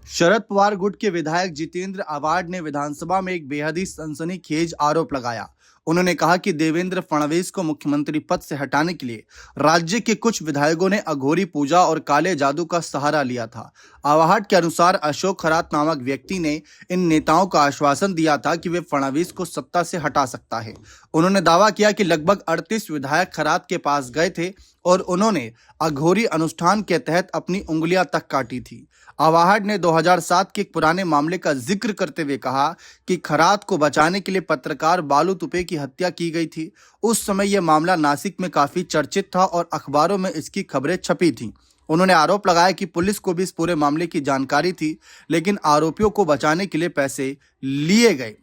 शरद पवार गुट के विधायक जितेंद्र आवाड ने विधानसभा में एक बेहद ही सनसनीखेज आरोप लगाया। उन्होंने कहा कि देवेंद्र फडणवीस को मुख्यमंत्री पद से हटाने के लिए राज्य के कुछ विधायकों ने अघोरी पूजा और काले जादू का सहारा लिया था। आवाहट के अनुसार अशोक खरात नामक व्यक्ति ने इन नेताओं को आश्वासन दिया था कि वे फडणवीस को सत्ता से हटा सकता है। उन्होंने दावा किया कि लगभग 38 विधायक खरात के पास गए थे और उन्होंने अघोरी अनुष्ठान के तहत अपनी उंगलियां तक काटी थी। आवाहट ने 2007 के एक पुराने मामले का जिक्र करते हुए कहा कि खरात को बचाने के लिए पत्रकार बालू तुपे की हत्या की गई थी। उस समय यह मामला नासिक में काफी चर्चित था और अखबारों में इसकी खबरें छपी थीं। उन्होंने आरोप लगाया कि पुलिस को भी इस पूरे मामले की जानकारी थी, लेकिन आरोपियों को बचाने के लिए पैसे लिए गए।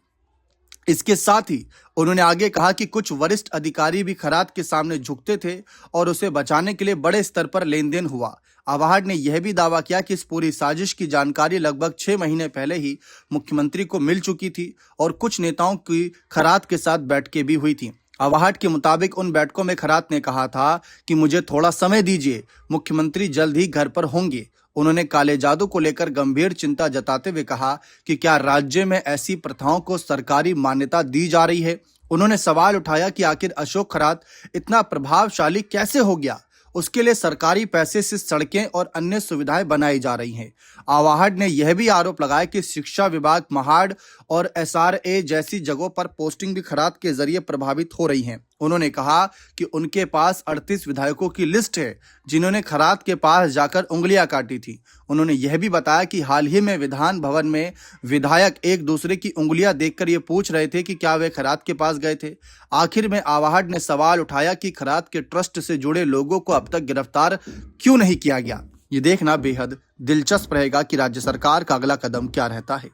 इसके साथ ही उन्होंने आगे कहा कि कुछ वरिष्ठ अधिकारी भी खरात के सामने झुकते थे और उसे बचाने के लिए बड़े स्तर पर लेन देन हुआ। आवाहड ने यह भी दावा किया कि इस पूरी साजिश की जानकारी लगभग 6 महीने पहले ही मुख्यमंत्री को मिल चुकी थी और कुछ नेताओं की खरात के साथ बैठकें भी हुई थी। आवाहड के मुताबिक उन बैठकों में खरात ने कहा था कि मुझे थोड़ा समय दीजिए, मुख्यमंत्री जल्द ही घर पर होंगे। उन्होंने काले जादू को लेकर गंभीर चिंता जताते हुए कहा कि क्या राज्य में ऐसी प्रथाओं को सरकारी मान्यता दी जा रही है। उन्होंने सवाल उठाया कि आखिर अशोक खरात इतना प्रभावशाली कैसे हो गया। उसके लिए सरकारी पैसे से सड़कें और अन्य सुविधाएं बनाई जा रही हैं। आवाहड ने यह भी आरोप लगाया कि शिक्षा विभाग, महाड़ और एसआरए जैसी जगहों पर पोस्टिंग भी खरात के जरिए प्रभावित हो रही हैं। उन्होंने कहा कि उनके पास 38 विधायकों की लिस्ट है जिन्होंने खरात के पास जाकर उंगलियां काटी थी। उन्होंने यह भी बताया कि हाल ही में विधान भवन में विधायक एक दूसरे की उंगलियां देखकर ये पूछ रहे थे कि क्या वे खरात के पास गए थे। आखिर में आवाहड ने सवाल उठाया कि खरात के ट्रस्ट से जुड़े लोगों को अब तक गिरफ्तार क्यों नहीं किया गया। ये देखना बेहद दिलचस्प रहेगा कि राज्य सरकार का अगला कदम क्या रहता है।